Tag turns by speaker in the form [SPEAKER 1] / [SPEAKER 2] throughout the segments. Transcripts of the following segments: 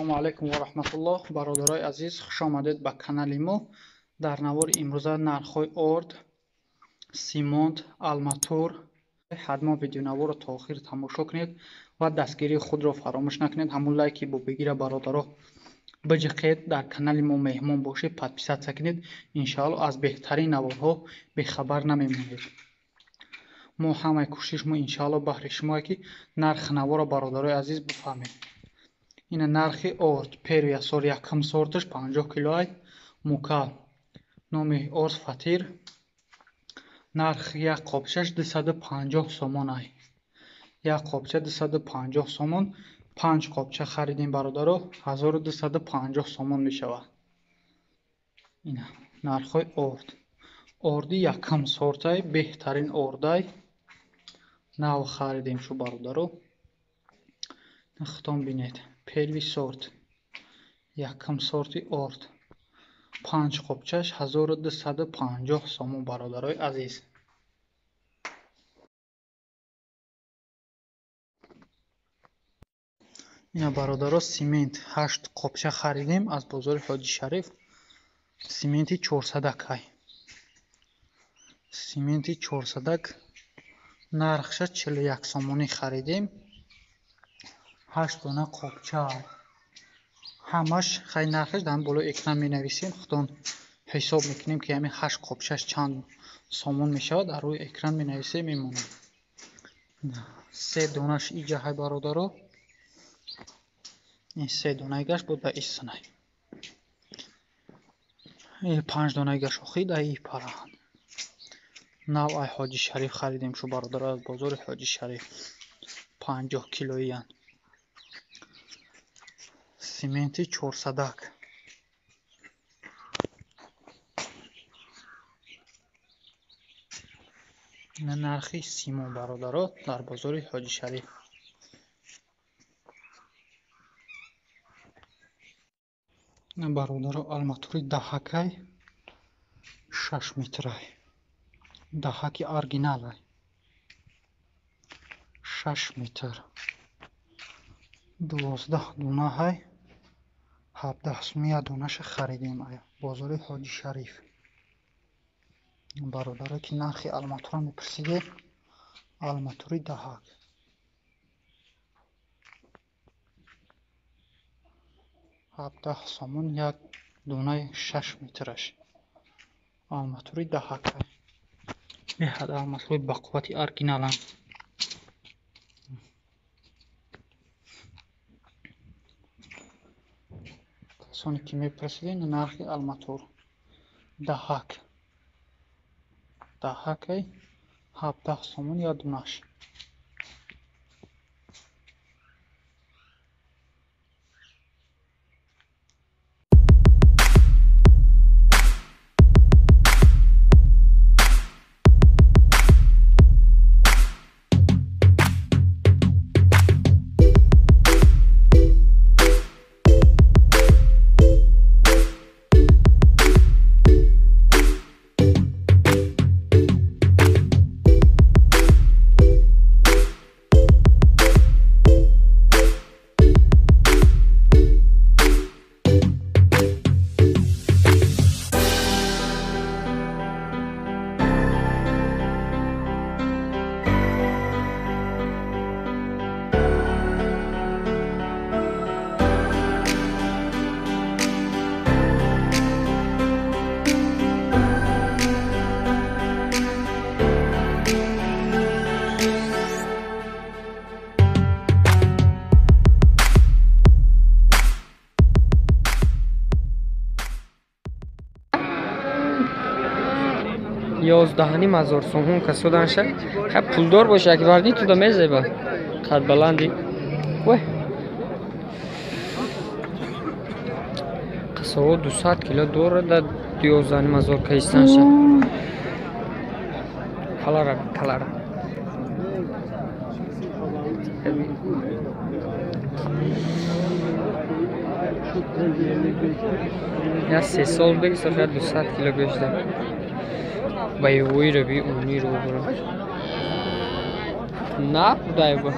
[SPEAKER 1] Ассалому алайкум ва раҳматуллоҳ. Бародарои азиз, хуш омадед ба канали мо. Дар навори имрӯза нархҳои орд, симонт, алматур. ҳатман видеонаворро то охир тамошо кунед ва дастгирии худро фаромӯш накунед. Ҳамон лайки бо бигира бародаро биҷиқед. Дар канали мо меҳмон бошед, подписатсия кунед. Иншоалло аз беҳтарин наворҳо бехабар намемонед. мо ҳамаи кӯшишмо иншоалло баҳри шумое ки нархи навора бародарои азиз бифаҳмед. Ина нархи орд первия сор якам сорташ 50 килоай мукал номи орд фатир нарх як қопчаш 250 сомон ай. Як қопча 250 сомон. 5 қопча харидем бародаро 1250 сомон мешавад. Ина нархҳои орд. Орди якам сортай беҳтарин ордай нав харидем шу бародаро. Хитон бинед. Первый сорт якам сорти орд 5 қопчаш 1250 сомон бародарои азиз. ина бародаро симент 8 қопча харидем аз бозори Ҳоҷи Шариф. Сименти 400-ай. Сименти 400 нархша 41 сомонӣ харидем. 8 дона қопча. ҳамаш хай нархаш дар болои экран менависем. худон ҳисоб мекунем ки ҳамин 8 қопчаш чанд сомон мешавад. дар рӯи экран менависем мемонад. 3 донаш иҷа ҳай бародаро. ин 3 донаи гаш буд ба иснай. 5 донаи гаш охид ай параҳан. нав ай Ҳоҷи Шариф харидем шу бародаро аз бозори Ҳоҷи Шариф. 50 килоиян. Сименти 400. ина нархи симон бародаро дар бозори Ҳоҷи Шариф. ина бародаро алматури даҳакай 6 метрай. даҳаки оригиналай 6 метр. 12 донаҳай 17 сум як донаша харидем ай бозори Ҳоҷи Шариф. бародаро ки нархи алматура мепурсиде. алматури даҳак 17 сомон як донаи 6 метраш. алматури даҳакай. беҳад алматури бақуввати оригиналам. касоне ки мепурсиден нархи алматур даҳак. даҳакай 17 сомон як донаш.
[SPEAKER 2] Ёздаҳаним ҳазор сомон касоданша. Хаб пулдор боша ки варди туда мезеба. Қад баланди. Вай. Қасово 200 кило дора да 11000 кайстанша. Калара. Я 3 сол деги софия 200 кило гӯшт. Боевой раби уни робро. На, дай бы.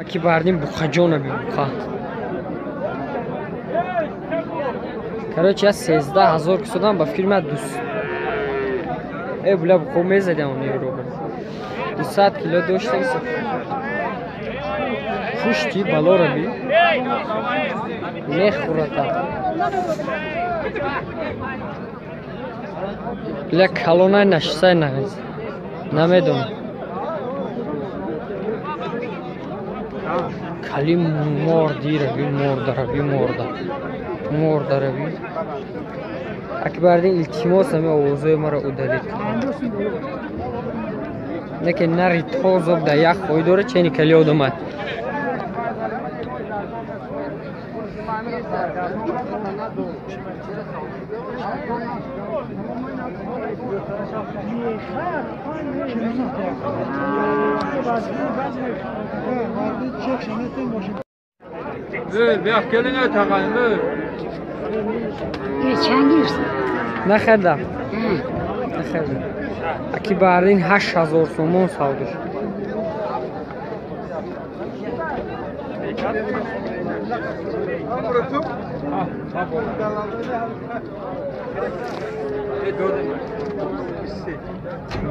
[SPEAKER 2] Aki bardیم بخجونه بیم بخا короче از 13,000 کسودم با فیلم دوست ای بلا بخو میزدیم اون یورو 200 کیلو داشتیم پوشتی بالا رو بی میخورتا بلا کلونای نشسته نغیز نمیدونم کلی مردی رو بی مرده رو بی اکی بردین التماس همه آوازهای مرا ادالید نکه نری تازه در یک خوی داره چینی کلی آدمه
[SPEAKER 1] بیا کلینه تقایم
[SPEAKER 2] نخردم اکی بردین 8,000 سومون سودش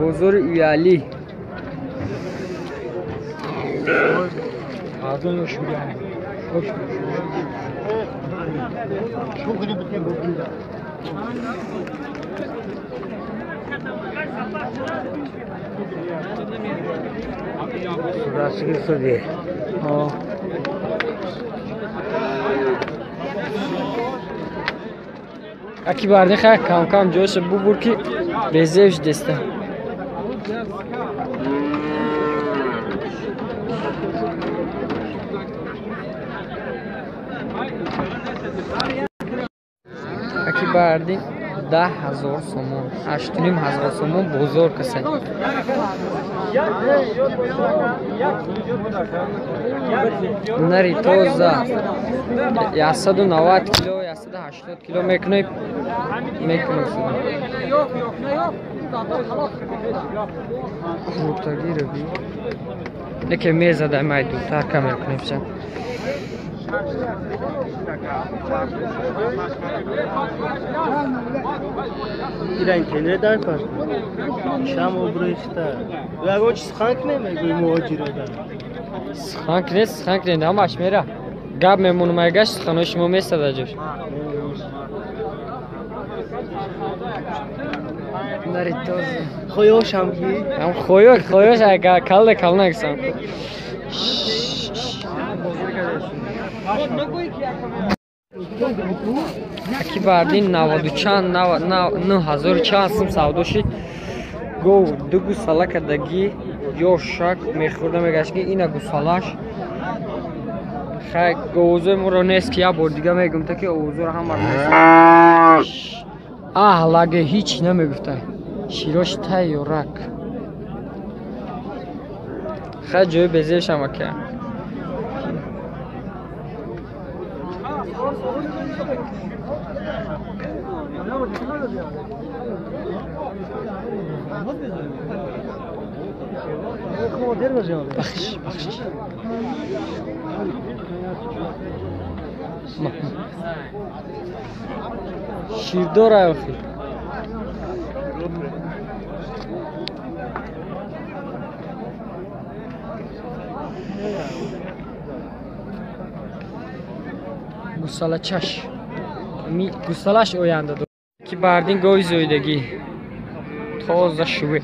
[SPEAKER 2] بزرگ ایالی
[SPEAKER 1] آدم شوریان
[SPEAKER 2] Burası gitse diye. Aki bardi خیلی کم جوش ببور که بزیوش دسته اکی بردی 10,000 سومون 8,500 سومون بزرگ کسی نری توزه 190 کیلو 180 کیلو میکنه بورتگی رو بی لیکن میزده مای دوتر کم میکنیم چند
[SPEAKER 3] ایران کنه در کار شام و برشته و اگه چیز خانک نمیگوی مواجی رو دار
[SPEAKER 2] سخانک نیست همش میره گب میمونم اگهش سخانوش ما میسته جوش نری توزه
[SPEAKER 3] خویاش هم گی
[SPEAKER 2] هم خویاش اگه کل نگسم اکی بردین 9,000 چند سم سوداشی گو دو گوساله کدگی یا شک میخورده میگشت که اینه گوسالاش خیلی گوزه مرا نیست که یه بار دیگه میگم تا که اوزو رو هم نیست لگه هیچ نمیگفته شیراش تای و رک خیلی جوی بزیش هم که بخش شیردار آخی گوساله چش گوسالش اوینده دو که بردین گوی زویدگی تازه شوید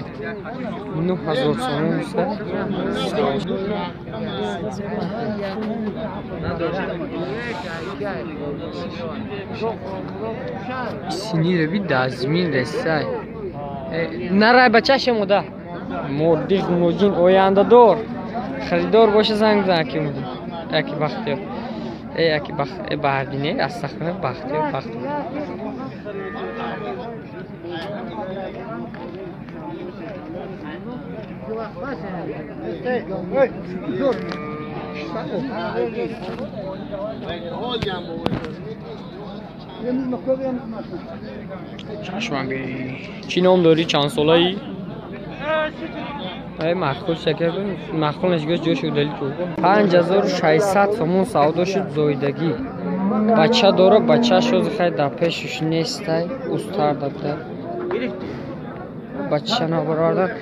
[SPEAKER 2] 9,000 سومون است سینی رو بی دازمین رسای نرای بچه شموده مردیق نوجین اوینده دور خریدار باشه زنگ بزن که مودی اکی بختیار اکی بردینه از سخنه بختیار چشمگیری چی نام داری؟ چند ساله ای؟ ای مخول شکر ببین مخول نشگاه جوش دلی تو 5600 سومون سودا شد زایدگی بچه داره بچه شد خیلی در پیشش نیسته استار دکتر بچه نبراردن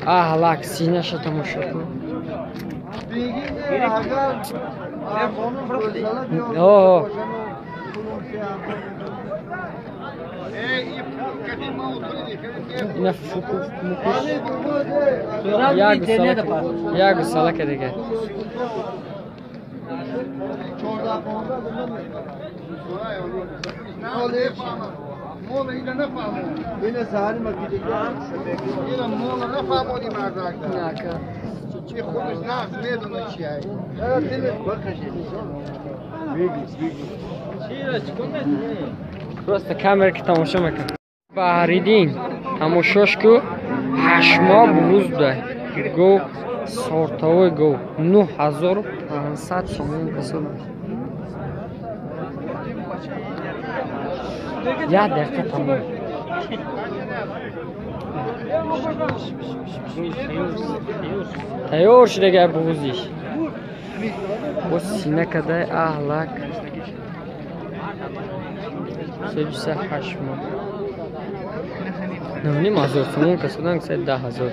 [SPEAKER 2] اهلک سینه شد تماشا کن اوه اینا فکوف مکوش یک ساله که دیگه
[SPEAKER 3] اینه سهری مکیده اینه مولا نفهمونی مردک
[SPEAKER 2] نکه
[SPEAKER 3] چی خودش نفس میدونه چی هایی دلت بکشید
[SPEAKER 2] просто камера که تماشا میکن بحریدین تماشاش کو 8 ماه بوزده گو سورتاوی گو 9500 سومون کسان یا دقیقه تمام تیار شده گر بوزیش با سینه کده اهلک 38 ماه 9,500 سومون کسادن که 10,000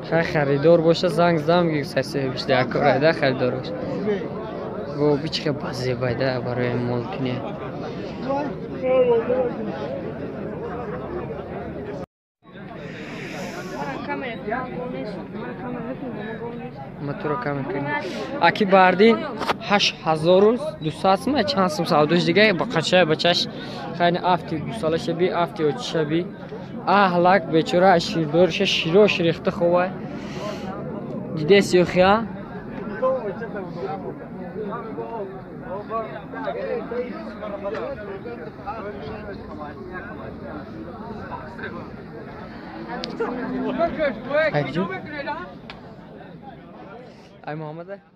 [SPEAKER 2] خیلی خریدار باشه زنگ زدم که سه بیشتر کار ده خریدار باشه گو بیچ که بازی بایده برای مالکنه ما تو رو کم کنیم اکی بردین 8200 ما چند سم سعودش دیگه با قچه بچش خیلی افتی 2 ساله شبی افتی و شبی اهلک بیچاره شیردارش شیروش ریخته خوبه دیده سیوخیا ای محمد